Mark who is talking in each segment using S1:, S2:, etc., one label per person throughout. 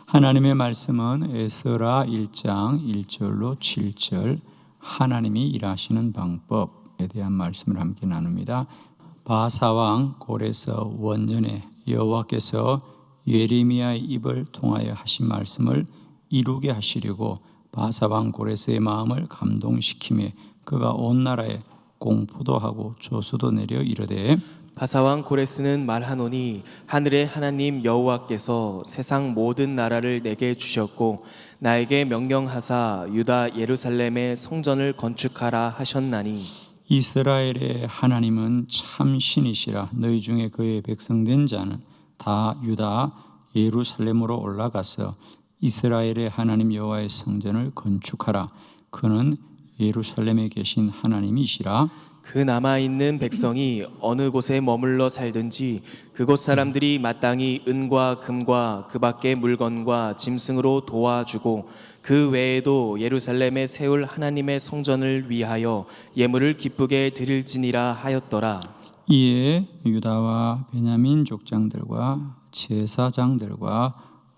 S1: 하나님의 말씀은 에스라 1장 1절로 7절 하나님이 일하시는 방법에 대한 말씀을 함께 나눕니다. 바사왕 고레서 원년에 여호와께서 예레미야의 입을 통하여 하신 말씀을 이루게 하시려고 바사왕 고레서의 마음을 감동시키며 그가 온 나라에 공포도 하고 조수도 내려 이르되
S2: 바사왕 고레스는 말하노니 하늘의 하나님 여호와께서 세상 모든 나라를 내게 주셨고 나에게 명령하사 유다 예루살렘의 성전을 건축하라 하셨나니
S1: 이스라엘의 하나님은 참 신이시라. 너희 중에 그의 백성된 자는 다 유다 예루살렘으로 올라가서 이스라엘의 하나님 여호와의 성전을 건축하라. 그는 예루살렘에 계신 하나님이시라.
S2: 그 남아있는 백성이 어느 곳에 머물러 살든지 그곳 사람들이 마땅히 은과 금과 그 밖의 물건과 짐승으로 도와주고 그 외에도 예루살렘에 세울 하나님의 성전을 위하여 예물을 기쁘게 드릴지니라 하였더라.
S1: 이에 유다와 베냐민 족장들과 제사장들과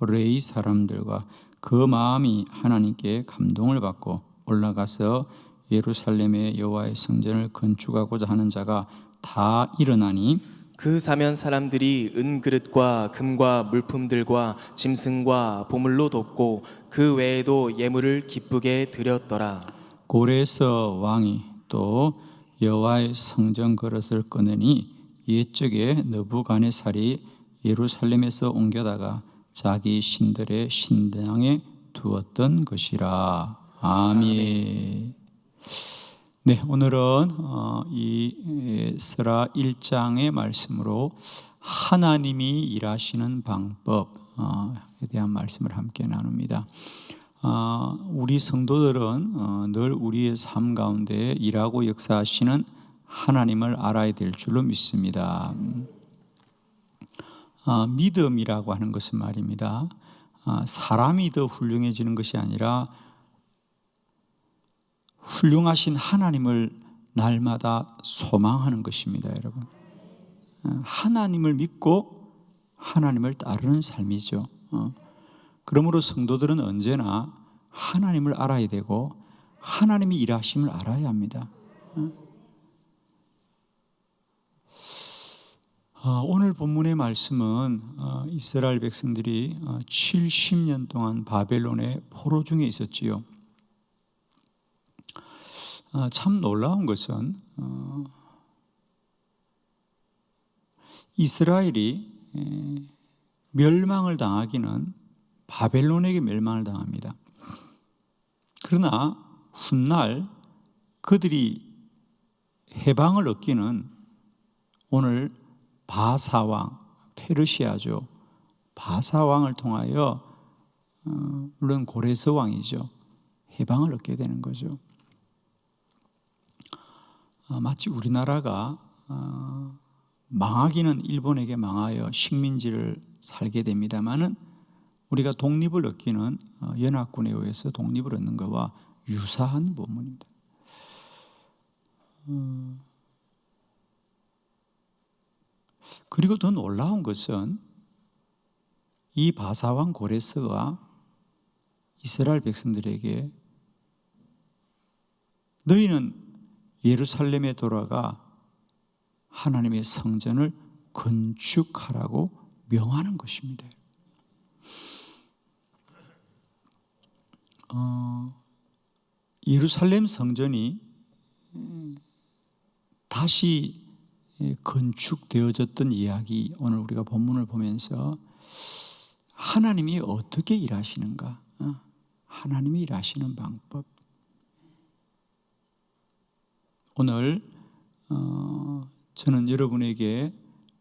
S1: 레위 사람들과 그 마음이 하나님께 감동을 받고 올라가서 예루살렘의 여호와의 성전을 건축하고자 하는 자가 다 일어나니
S2: 그 사면 사람들이 은그릇과 금과 물품들과 짐승과 보물로 돕고 그 외에도 예물을 기쁘게 드렸더라.
S1: 고레서 왕이 또 여호와의 성전 그릇을 꺼내니 옛적에 느부갓네살이 예루살렘에서 옮겨다가 자기 신들의 신당에 두었던 것이라. 아멘. 네, 오늘은 이 에스라 1장의 말씀으로 하나님이 일하시는 방법에 대한 말씀을 함께 나눕니다. 우리 성도들은 늘 우리의 삶 가운데 일하고 역사하시는 하나님을 알아야 될 줄로 믿습니다. 믿음이라고 하는 것은 말입니다. 사람이 더 훌륭해지는 것이 아니라 훌륭하신 하나님을 날마다 소망하는 것입니다, 여러분. 하나님을 믿고 하나님을 따르는 삶이죠. 그러므로 성도들은 언제나 하나님을 알아야 되고 하나님이 일하심을 알아야 합니다. 오늘 본문의 말씀은 이스라엘 백성들이 70년 동안 바벨론의 포로 중에 있었지요. 참 놀라운 것은 이스라엘이 멸망을 당하기는 바벨론에게 멸망을 당합니다. 그러나 훗날 그들이 해방을 얻기는 오늘 바사왕, 페르시아죠. 바사왕을 통하여 물론 고레스 왕이죠. 해방을 얻게 되는 거죠. 마치 우리나라가 망하기는 일본에게 망하여 식민지를 살게 됩니다마는 우리가 독립을 얻기는 연합군에 의해서 독립을 얻는 것과 유사한 본문입니다. 그리고 더 놀라운 것은 이 바사왕 고레스가 이스라엘 백성들에게 너희는 예루살렘에 돌아가 하나님의 성전을 건축하라고 명하는 것입니다. 예루살렘 성전이 다시 건축되어졌던 이야기, 오늘 우리가 본문을 보면서 하나님이 어떻게 일하시는가, 하나님이 일하시는 방법. 오늘 저는 여러분에게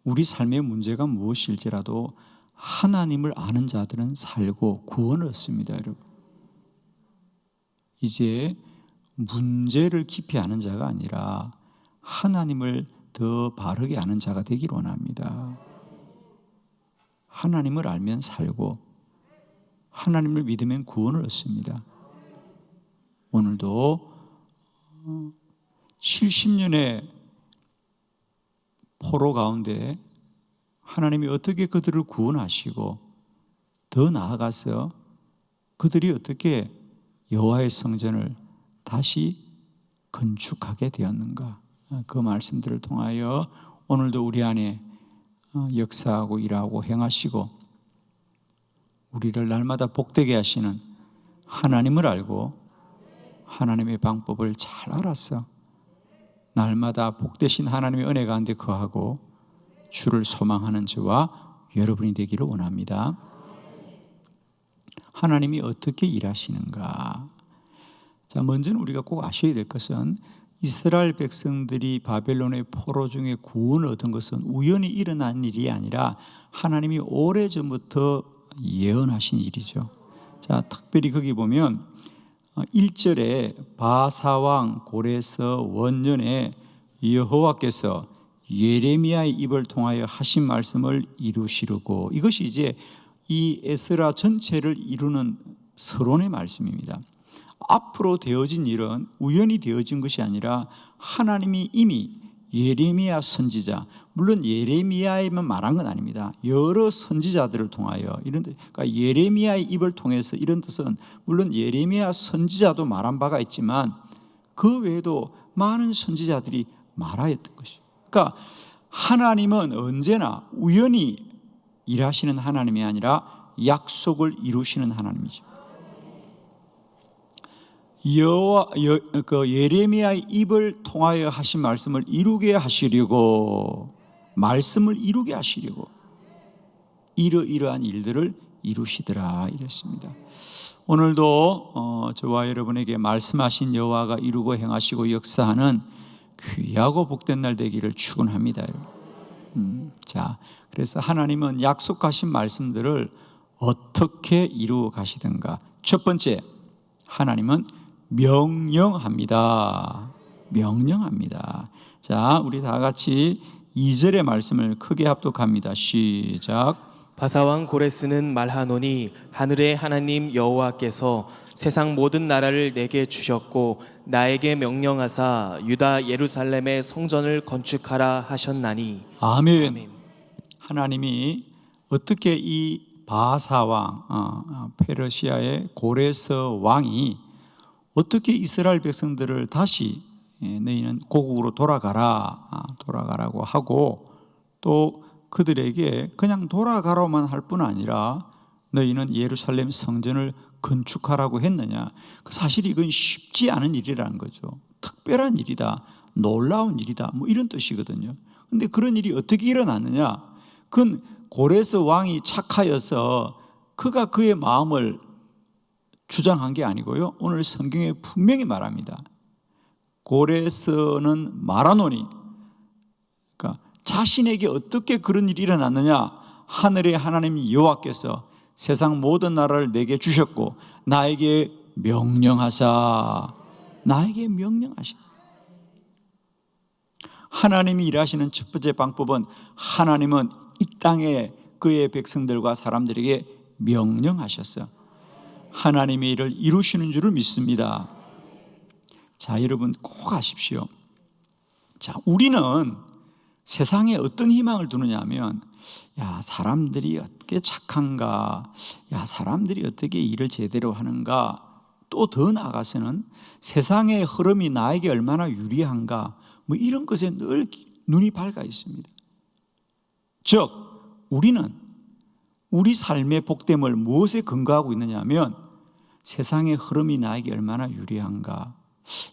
S1: 우리 삶의 문제가 무엇일지라도 하나님을 아는 자들은 살고 구원을 얻습니다, 여러분. 이제 문제를 깊이 아는 자가 아니라 하나님을 더 바르게 아는 자가 되길 원합니다. 하나님을 알면 살고 하나님을 믿으면 구원을 얻습니다. 오늘도 70년의 포로 가운데 하나님이 어떻게 그들을 구원하시고 더 나아가서 그들이 어떻게 여호와의 성전을 다시 건축하게 되었는가? 그 말씀들을 통하여 오늘도 우리 안에 역사하고 일하고 행하시고 우리를 날마다 복되게 하시는 하나님을 알고 하나님의 방법을 잘 알아서 날마다 복되신 하나님의 은혜 가운데 거하고 주를 소망하는 저와 여러분이 되기를 원합니다. 하나님이 어떻게 일하시는가? 자, 먼저는 우리가 꼭 아셔야 될 것은 이스라엘 백성들이 바벨론의 포로 중에 구원을 얻은 것은 우연히 일어난 일이 아니라 하나님이 오래전부터 예언하신 일이죠. 자, 특별히 거기 보면 1절에 바사왕 고레서 원년에 여호와께서 예레미야의 입을 통하여 하신 말씀을 이루시려고, 이것이 이제 이 에스라 전체를 이루는 서론의 말씀입니다. 앞으로 되어진 일은 우연히 되어진 것이 아니라 하나님이 이미 예레미야 선지자, 물론 예레미야에만 말한 건 아닙니다. 여러 선지자들을 통하여 이런, 그러니까 예레미야의 입을 통해서, 이런 뜻은 물론 예레미야 선지자도 말한 바가 있지만 그 외에도 많은 선지자들이 말하였던 것이죠. 그러니까 하나님은 언제나 우연히 일하시는 하나님이 아니라 약속을 이루시는 하나님이죠. 예레미야의 입을 통하여 하신 말씀을 이루게 하시려고, 말씀을 이루게 하시려고 이러이러한 일들을 이루시더라 이랬습니다. 오늘도 저와 여러분에게 말씀하신 여호와가 이루고 행하시고 역사하는 귀하고 복된 날 되기를 축원합니다. 자, 그래서 하나님은 약속하신 말씀들을 어떻게 이루어 가시든가, 첫 번째, 하나님은 명령합니다. 명령합니다. 자, 우리 다 같이 2절의 말씀을 크게 합독합니다. 시작.
S2: 바사왕 고레스는 말하노니 하늘의 하나님 여호와께서 세상 모든 나라를 내게 주셨고 나에게 명령하사 유다 예루살렘의 성전을 건축하라 하셨나니.
S1: 아멘.
S2: 아멘.
S1: 하나님이 어떻게 이 바사왕, 페르시아의 고레스 왕이 어떻게 이스라엘 백성들을 다시 너희는 고국으로 돌아가라고 하고, 또 그들에게 그냥 돌아가라만 할 뿐 아니라 너희는 예루살렘 성전을 건축하라고 했느냐? 사실 이건 쉽지 않은 일이라는 거죠. 특별한 일이다, 놀라운 일이다, 뭐 이런 뜻이거든요. 근데 그런 일이 어떻게 일어났느냐? 그건 고레스 왕이 착하여서 그가 그의 마음을 주장한 게 아니고요, 오늘 성경에 분명히 말합니다. 고레스는 말하노니, 그러니까 자신에게 어떻게 그런 일이 일어났느냐? 하늘의 하나님 여호와께서 세상 모든 나라를 내게 주셨고 나에게 명령하사, 나에게 명령하시다. 하나님이 일하시는 첫 번째 방법은 하나님은 이 땅에 그의 백성들과 사람들에게 명령하셨어요. 하나님의 일을 이루시는 줄을 믿습니다. 자, 여러분 꼭 아십시오. 자, 우리는 세상에 어떤 희망을 두느냐 하면, 야, 사람들이 어떻게 착한가, 야, 사람들이 어떻게 일을 제대로 하는가, 또 더 나아가서는 세상의 흐름이 나에게 얼마나 유리한가, 뭐 이런 것에 늘 눈이 밝아 있습니다. 즉, 우리는 우리 삶의 복됨을 무엇에 근거하고 있느냐 하면, 세상의 흐름이 나에게 얼마나 유리한가,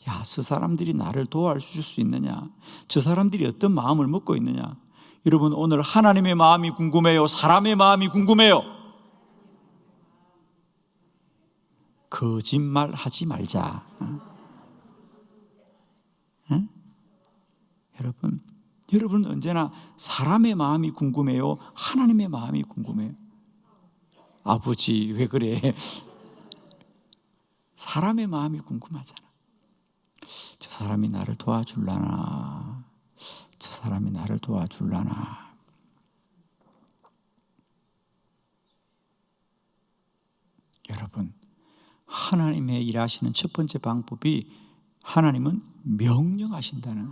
S1: 야, 저 사람들이 나를 도와줄 수 있느냐, 저 사람들이 어떤 마음을 먹고 있느냐. 여러분, 오늘 하나님의 마음이 궁금해요? 사람의 마음이 궁금해요? 거짓말 하지 말자. 응? 여러분 언제나 사람의 마음이 궁금해요? 하나님의 마음이 궁금해요? 아버지 왜 그래? 사람의 마음이 궁금하잖아. 저 사람이 나를 도와줄라나, 저 사람이 나를 도와줄라나. 여러분, 하나님의 일하시는 첫 번째 방법이 하나님은 명령하신다는,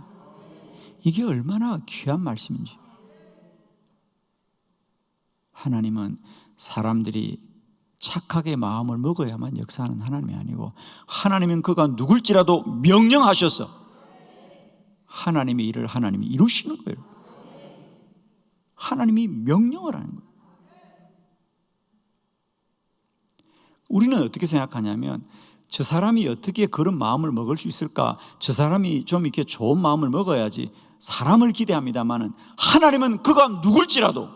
S1: 이게 얼마나 귀한 말씀인지. 하나님은 사람들이 착하게 마음을 먹어야만 역사하는 하나님이 아니고, 하나님은 그가 누굴지라도 명령하셔서 하나님의 일을 하나님이 이루시는 거예요. 하나님이 명령을 하는 거예요. 우리는 어떻게 생각하냐면, 저 사람이 어떻게 그런 마음을 먹을 수 있을까? 저 사람이 좀 이렇게 좋은 마음을 먹어야지 사람을 기대합니다마는, 하나님은 그가 누굴지라도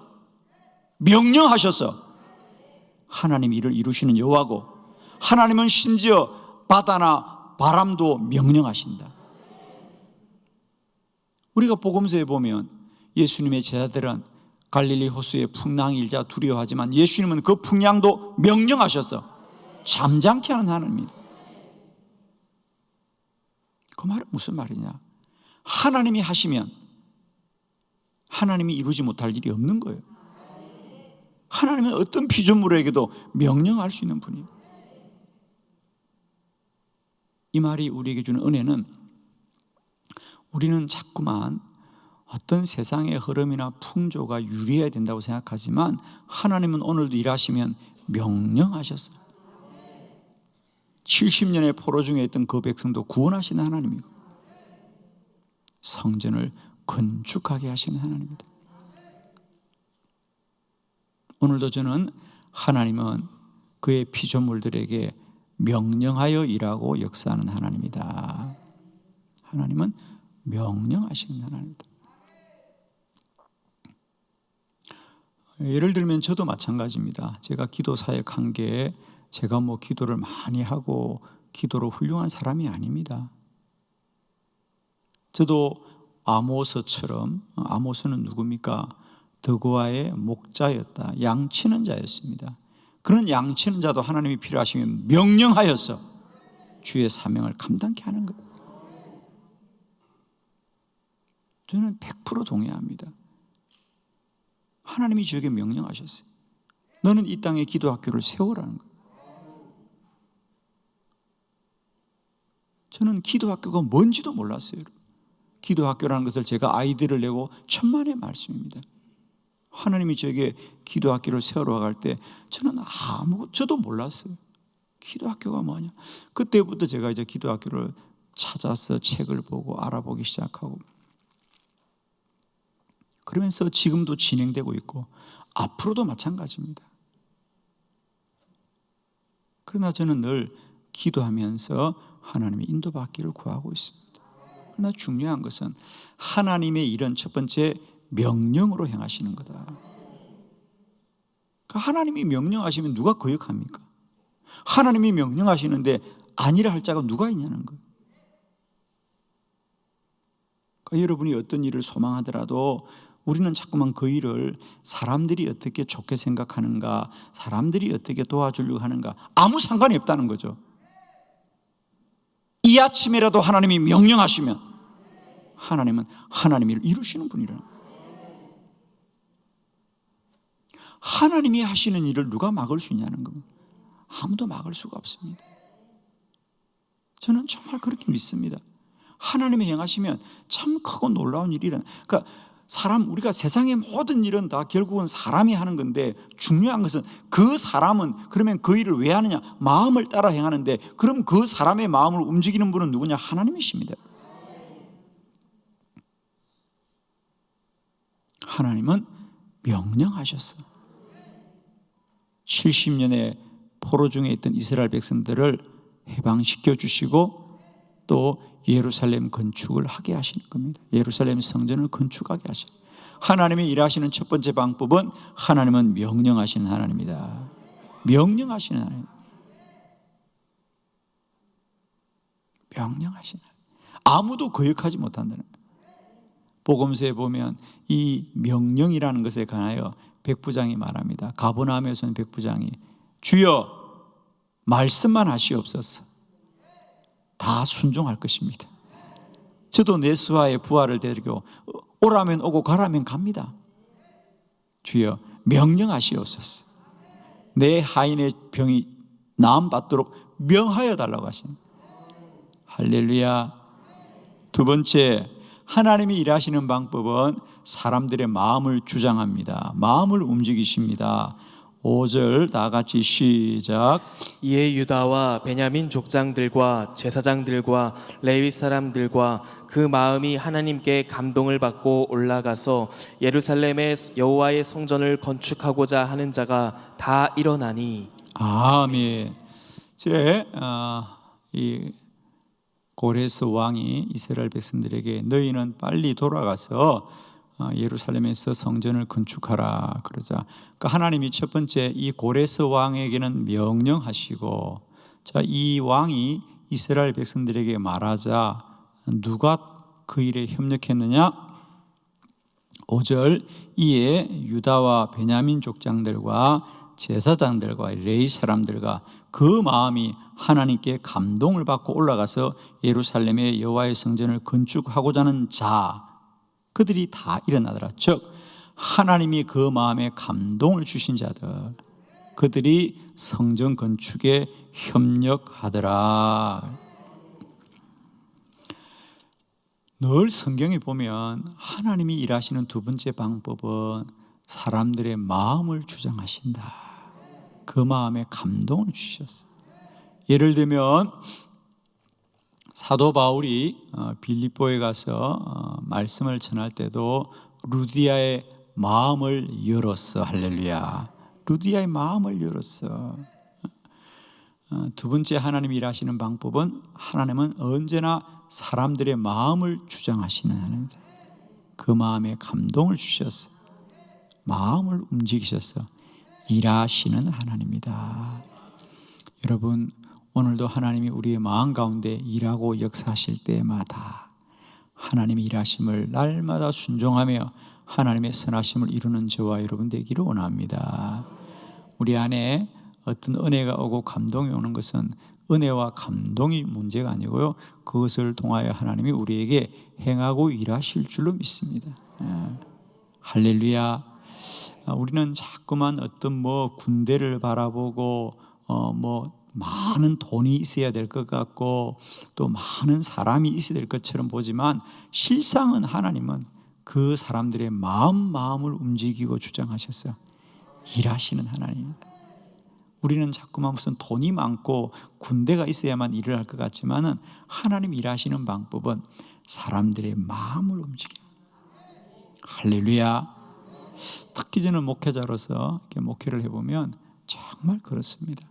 S1: 명령하셔서 하나님이 이를 이루시는 여호와고, 하나님은 심지어 바다나 바람도 명령하신다. 우리가 복음서에 보면 예수님의 제자들은 갈릴리 호수의 풍랑이 일자 두려워하지만 예수님은 그 풍랑도 명령하셔서 잠잠케 하는 하나님입니다. 그 말은 무슨 말이냐? 하나님이 하시면 하나님이 이루지 못할 일이 없는 거예요. 하나님은 어떤 피조물에게도 명령할 수 있는 분이에요. 이 말이 우리에게 주는 은혜는, 우리는 자꾸만 어떤 세상의 흐름이나 풍조가 유리해야 된다고 생각하지만, 하나님은 오늘도 일하시면 명령하셨어요. 70년의 포로 중에 있던 그 백성도 구원하시는 하나님이고, 성전을 건축하게 하시는 하나님입니다. 오늘도 저는 하나님은 그의 피조물들에게 명령하여 일하고 역사하는 하나님이다. 하나님은 명령하시는 하나님이다. 예를 들면 저도 마찬가지입니다. 제가 기도 사역한 게 제가 기도를 많이 하고 기도로 훌륭한 사람이 아닙니다. 저도 아모스처럼, 아모스는 누굽니까? 드고아의 목자였다. 양치는 자였습니다. 그런 양치는 자도 하나님이 필요하시면 명령하여서 주의 사명을 감당케 하는 거예요. 저는 100% 동의합니다. 하나님이 저에게 명령하셨어요. 너는 이 땅에 기도학교를 세우라는 거예요. 저는 기도학교가 뭔지도 몰랐어요. 기도학교라는 것을 제가 아이디어를 내고 천만의 말씀입니다. 하나님이 저에게 기도학교를 세우러 갈 때 저는 저도 몰랐어요. 기도학교가 뭐냐? 그때부터 제가 이제 기도학교를 찾아서 책을 보고 알아보기 시작하고, 그러면서 지금도 진행되고 있고 앞으로도 마찬가지입니다. 그러나 저는 늘 기도하면서 하나님의 인도받기를 구하고 있습니다. 그러나 중요한 것은 하나님의 일은 첫 번째 명령으로 행하시는 거다. 그러니까 하나님이 명령하시면 누가 거역합니까? 하나님이 명령하시는데 아니라 할 자가 누가 있냐는 거예요. 그러니까 여러분이 어떤 일을 소망하더라도 우리는 자꾸만 그 일을 사람들이 어떻게 좋게 생각하는가, 사람들이 어떻게 도와주려고 하는가, 아무 상관이 없다는 거죠. 이 아침이라도 하나님이 명령하시면 하나님은 하나님의 일을 이루시는 분이라는 거예요. 하나님이 하시는 일을 누가 막을 수 있냐는 겁니다. 아무도 막을 수가 없습니다. 저는 정말 그렇게 믿습니다. 하나님이 행하시면 참 크고 놀라운 일이라는, 그러니까 우리가 세상의 모든 일은 다 결국은 사람이 하는 건데, 중요한 것은 그 사람은 그러면 그 일을 왜 하느냐? 마음을 따라 행하는데, 그럼 그 사람의 마음을 움직이는 분은 누구냐? 하나님이십니다. 하나님은 명령하셨어. 70년의 포로 중에 있던 이스라엘 백성들을 해방시켜 주시고 또 예루살렘 건축을 하게 하시는 겁니다. 예루살렘 성전을 건축하게 하시는, 하나님이 일하시는 첫 번째 방법은 하나님은 명령하시는 하나님이다. 명령하시는 하나님. 명령하시는 하나님. 아무도 거역하지 못한다는 거예요. 복음서에 보면 이 명령이라는 것에 관하여 백부장이 말합니다. 가버나움에서는 백부장이 주여 말씀만 하시옵소서. 다 순종할 것입니다. 저도 내 수하의 부하를 데리고 오라면 오고 가라면 갑니다. 주여 명령하시옵소서. 내 하인의 병이 나음받도록 명하여 달라고 하시는. 할렐루야. 두 번째, 하나님이 일하시는 방법은 사람들의 마음을 주장합니다. 마음을 움직이십니다. 5절 다 같이 시작.
S2: 이에 유다와 베냐민 족장들과 제사장들과 레위 사람들과 그 마음이 하나님께 감동을 받고 올라가서 예루살렘에 여호와의 성전을 건축하고자 하는 자가 다 일어나니.
S1: 아멘. 이 고레스 왕이 이스라엘 백성들에게 너희는 빨리 돌아가서 예루살렘에서 성전을 건축하라 그러자, 그러니까 하나님이 첫 번째 이 고레스 왕에게는 명령하시고, 자, 이 왕이 이스라엘 백성들에게 말하자 누가 그 일에 협력했느냐? 5절 이에 유다와 베냐민 족장들과 제사장들과 레위 사람들과 그 마음이 하나님께 감동을 받고 올라가서 예루살렘의 여호와의 성전을 건축하고자 하는 자, 그들이 다 일어나더라. 즉 하나님이 그 마음에 감동을 주신 자들, 그들이 성전 건축에 협력하더라. 늘 성경에 보면 하나님이 일하시는 두 번째 방법은 사람들의 마음을 주장하신다. 그 마음에 감동을 주셨어요. 예를 들면 사도 바울이 빌립보에 가서 말씀을 전할 때도 루디아의 마음을 열었어. 할렐루야. 루디아의 마음을 열었어. 두 번째 하나님이 일하시는 방법은 하나님은 언제나 사람들의 마음을 주장하시는 하나님입니다. 그 마음에 감동을 주셨어. 마음을 움직이셔서 일하시는 하나님이다. 여러분, 오늘도 하나님이 우리의 마음 가운데 일하고 역사하실 때마다 하나님의 일하심을 날마다 순종하며 하나님의 선하심을 이루는 저와 여러분 되기를 원합니다. 우리 안에 어떤 은혜가 오고 감동이 오는 것은 은혜와 감동이 문제가 아니고요, 그것을 통하여 하나님이 우리에게 행하고 일하실 줄로 믿습니다. 할렐루야. 우리는 자꾸만 어떤 군대를 바라보고 많은 돈이 있어야 될 것 같고 또 많은 사람이 있어야 될 것처럼 보지만, 실상은 하나님은 그 사람들의 마음을 움직이고 주장하셔서 일하시는 하나님입니다. 우리는 자꾸만 무슨 돈이 많고 군대가 있어야만 일을 할 것 같지만은 하나님 일하시는 방법은 사람들의 마음을 움직여요. 할렐루야. 특히 저는 목회자로서 이렇게 목회를 해보면 정말 그렇습니다.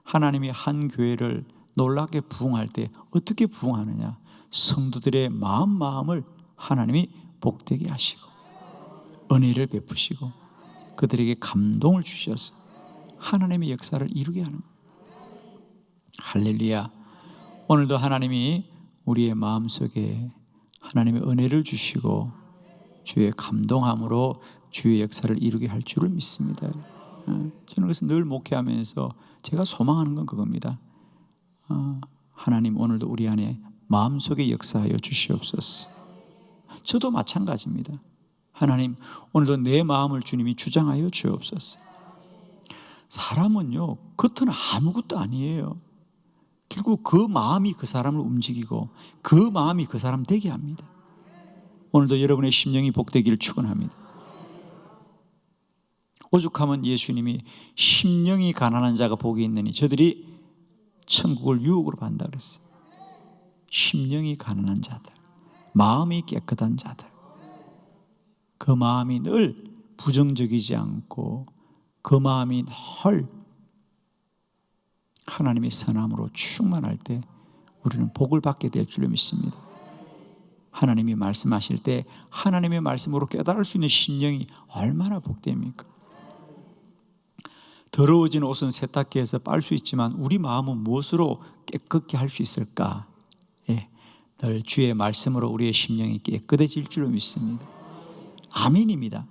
S1: 하나님이 한 교회를 놀랍게 부흥할 때 어떻게 부흥하느냐? 성도들의 마음을 하나님이 복되게 하시고 은혜를 베푸시고 그들에게 감동을 주셔서 하나님의 역사를 이루게 하는 거예요. 할렐루야. 오늘도 하나님이 우리의 마음속에 하나님의 은혜를 주시고 주의 감동함으로 주의 역사를 이루게 할 줄을 믿습니다. 저는 그래서 늘 목회하면서 제가 소망하는 건 그겁니다. 하나님 오늘도 우리 안에 마음속에 역사하여 주시옵소서. 저도 마찬가지입니다. 하나님 오늘도 내 마음을 주님이 주장하여 주옵소서. 사람은요, 겉은 아무것도 아니에요. 결국 그 마음이 그 사람을 움직이고 그 마음이 그 사람 되게 합니다. 오늘도 여러분의 심령이 복되기를 축원합니다. 오죽하면 예수님이 심령이 가난한 자가 복이 있느니 저들이 천국을 유혹으로 받는다 그랬어요. 심령이 가난한 자들, 마음이 깨끗한 자들, 그 마음이 늘 부정적이지 않고 그 마음이 늘 하나님의 선함으로 충만할 때 우리는 복을 받게 될 줄로 믿습니다. 하나님이 말씀하실 때 하나님의 말씀으로 깨달을 수 있는 심령이 얼마나 복됩니까? 더러워진 옷은 세탁기에서 빨 수 있지만 우리 마음은 무엇으로 깨끗게 할 수 있을까? 늘 주의 말씀으로 우리의 심령이 깨끗해질 줄로 믿습니다. 아멘입니다.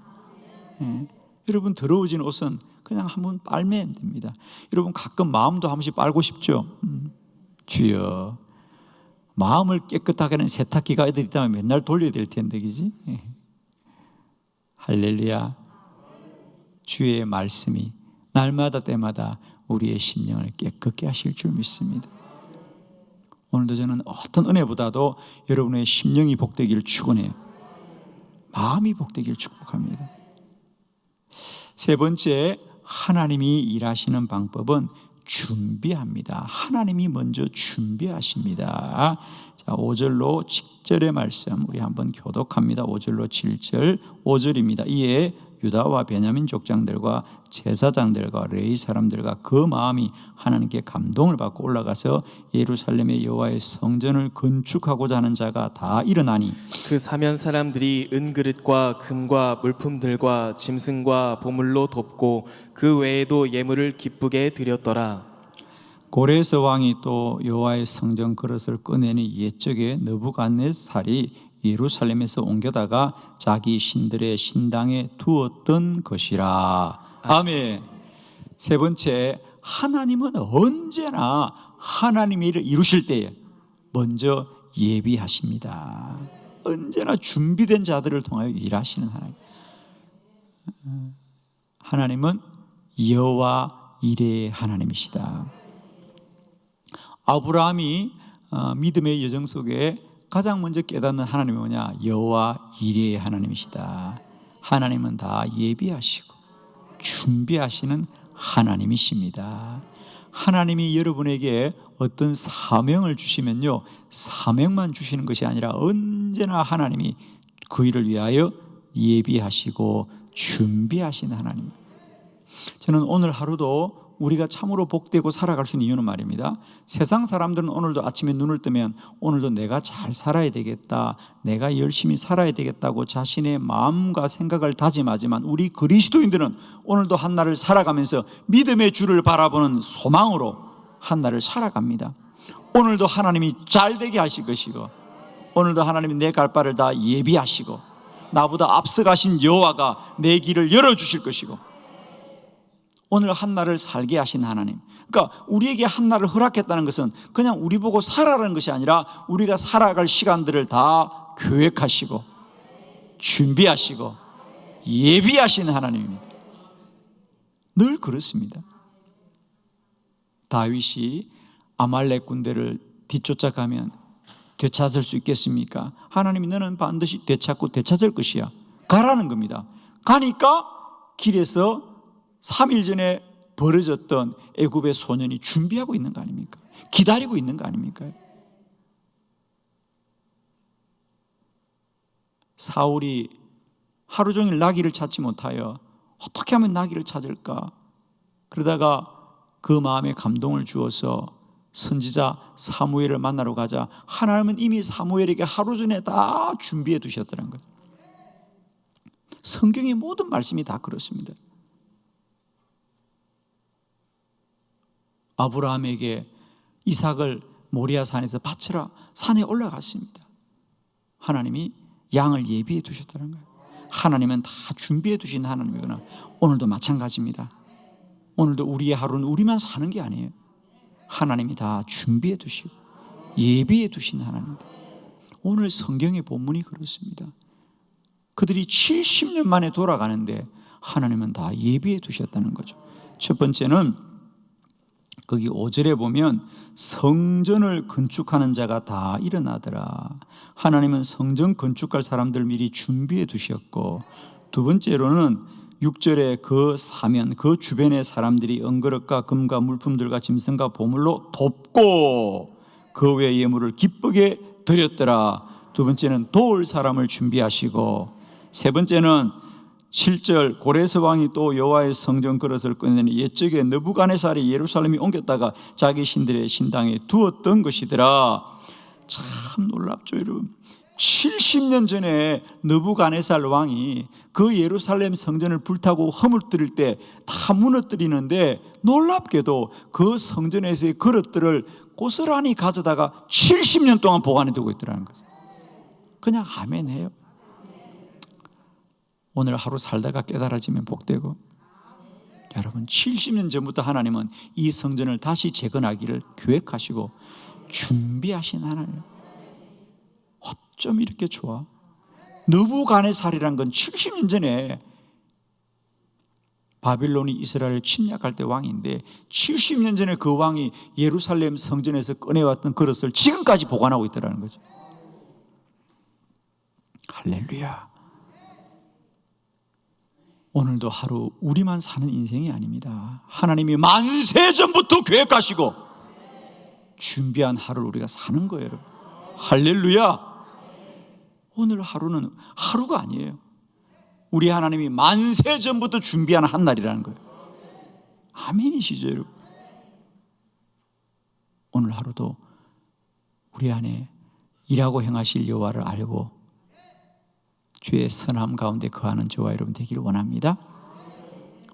S1: 여러분, 더러워진 옷은 그냥 한번 빨면 됩니다. 여러분, 가끔 마음도 한 번씩 빨고 싶죠? 주여, 마음을 깨끗하게 하는 세탁기가 애들 있다면 맨날 돌려야 될 텐데, 그지? 할렐루야. 주의 말씀이 날마다 때마다 우리의 심령을 깨끗게 하실 줄 믿습니다. 오늘도 저는 어떤 은혜보다도 여러분의 심령이 복되기를 축원해요. 마음이 복되기를 축복합니다. 세 번째, 하나님이 일하시는 방법은 준비합니다. 하나님이 먼저 준비하십니다. 자, 5절로 7절의 말씀 우리 한번 교독합니다. 5절로 7절, 5절입니다. 이에 유다와 베냐민 족장들과 제사장들과 레위 사람들과 그 마음이 하나님께 감동을 받고 올라가서 예루살렘의 여호와의 성전을 건축하고자 하는 자가 다 일어나니
S2: 그 사면 사람들이 은그릇과 금과 물품들과 짐승과 보물로 돕고 그 외에도 예물을 기쁘게 드렸더라.
S1: 고레스 왕이 또 여호와의 성전 그릇을 꺼내니 옛적에 느부갓네살이 예루살렘에서 옮겨다가 자기 신들의 신당에 두었던 것이라. 아멘. 세 번째, 하나님은 언제나 하나님의 일을 이루실 때에 먼저 예비하십니다. 언제나 준비된 자들을 통하여 일하시는 하나님. 하나님은 여호와 이레의 하나님이시다. 아브라함이 믿음의 여정 속에 가장 먼저 깨닫는 하나님이 뭐냐? 여호와 이레의 하나님이시다. 하나님은 다 예비하시고 준비하시는 하나님이십니다. 하나님이 여러분에게 어떤 사명을 주시면요, 사명만 주시는 것이 아니라 언제나 하나님이 그 일을 위하여 예비하시고 준비하시는 하나님. 저는 오늘 하루도 우리가 참으로 복되고 살아갈 수 있는 이유는 말입니다, 세상 사람들은 오늘도 아침에 눈을 뜨면 오늘도 내가 잘 살아야 되겠다, 내가 열심히 살아야 되겠다고 자신의 마음과 생각을 다짐하지만 우리 그리스도인들은 오늘도 한날을 살아가면서 믿음의 주를 바라보는 소망으로 한날을 살아갑니다. 오늘도 하나님이 잘 되게 하실 것이고, 오늘도 하나님이 내 갈 바를 다 예비하시고, 나보다 앞서가신 여호와가 내 길을 열어주실 것이고, 오늘 한날을 살게 하신 하나님. 그러니까 우리에게 한날을 허락했다는 것은 그냥 우리 보고 살아라는 것이 아니라 우리가 살아갈 시간들을 다 계획하시고 준비하시고 예비하시는 하나님입니다. 늘 그렇습니다. 다윗이 아말렉 군대를 뒤쫓아가면 되찾을 수 있겠습니까? 하나님이 너는 반드시 되찾고 되찾을 것이야, 가라는 겁니다. 가니까 길에서 3일 전에 벌어졌던 애굽의 소년이 준비하고 있는 거 아닙니까? 기다리고 있는 거 아닙니까? 사울이 하루 종일 나귀를 찾지 못하여 어떻게 하면 나귀를 찾을까? 그러다가 그 마음에 감동을 주어서 선지자 사무엘을 만나러 가자. 하나님은 이미 사무엘에게 하루 전에 다 준비해 두셨다는 거예요. 성경의 모든 말씀이 다 그렇습니다. 아브라함에게 이삭을 모리아 산에서 바치라, 산에 올라갔습니다. 하나님이 양을 예비해 두셨다는 거예요. 하나님은 다 준비해 두신 하나님이구나. 오늘도 마찬가지입니다. 오늘도 우리의 하루는 우리만 사는 게 아니에요. 하나님이 다 준비해 두시고 예비해 두신 하나님입니다. 오늘 성경의 본문이 그렇습니다. 그들이 70년 만에 돌아가는데 하나님은 다 예비해 두셨다는 거죠. 첫 번째는 거기 5절에 보면 성전을 건축하는 자가 다 일어나더라. 하나님은 성전 건축할 사람들 미리 준비해 두셨고, 두 번째로는 6절에 그 사면, 그 주변의 사람들이 은그릇과 금과 물품들과 짐승과 보물로 돕고 그 외의 예물을 기쁘게 드렸더라. 두 번째는 도울 사람을 준비하시고, 세 번째는 7절 고레스 왕이 또 여호와의 성전 그릇을 꺼내니 옛적에 느부갓네살이 예루살렘에 옮겼다가 자기 신들의 신당에 두었던 것이더라. 참 놀랍죠, 여러분. 70년 전에 느부갓네살 왕이 그 예루살렘 성전을 불타고 허물뜨릴 때 다 무너뜨리는데, 놀랍게도 그 성전에서의 그릇들을 고스란히 가져다가 70년 동안 보관해 두고 있더라는 거죠. 그냥 아멘 해요. 오늘 하루 살다가 깨달아지면 복되고, 여러분 70년 전부터 하나님은 이 성전을 다시 재건하기를 계획하시고 준비하신 하나님. 어쩜 이렇게 좋아? 느부갓네살이란 건 70년 전에 바빌론이 이스라엘을 침략할 때 왕인데 70년 전에 그 왕이 예루살렘 성전에서 꺼내왔던 그릇을 지금까지 보관하고 있다는 거죠. 할렐루야. 오늘도 하루 우리만 사는 인생이 아닙니다. 하나님이 만세 전부터 계획하시고 준비한 하루를 우리가 사는 거예요, 여러분. 할렐루야. 오늘 하루는 하루가 아니에요. 우리 하나님이 만세 전부터 준비한 한 날이라는 거예요. 아멘이시죠, 여러분. 오늘 하루도 우리 안에 일하고 행하실 여호와를 알고 주의 선함 가운데 거하는 저와 여러분 되기를 원합니다.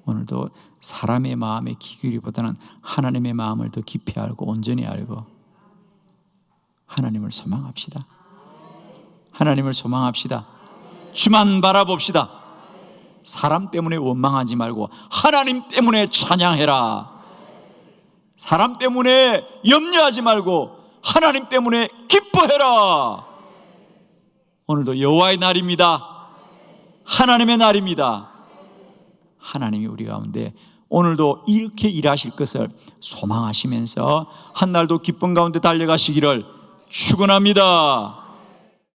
S1: 오늘도 사람의 마음의 기울이보다는 하나님의 마음을 더 깊이 알고 온전히 알고 하나님을 소망합시다. 하나님을 소망합시다. 주만 바라봅시다. 사람 때문에 원망하지 말고 하나님 때문에 찬양해라. 사람 때문에 염려하지 말고 하나님 때문에 기뻐해라. 오늘도 여호와의 날입니다. 하나님의 날입니다. 하나님이 우리 가운데 오늘도 이렇게 일하실 것을 소망하시면서 한 날도 기쁨 가운데 달려가시기를 축원합니다.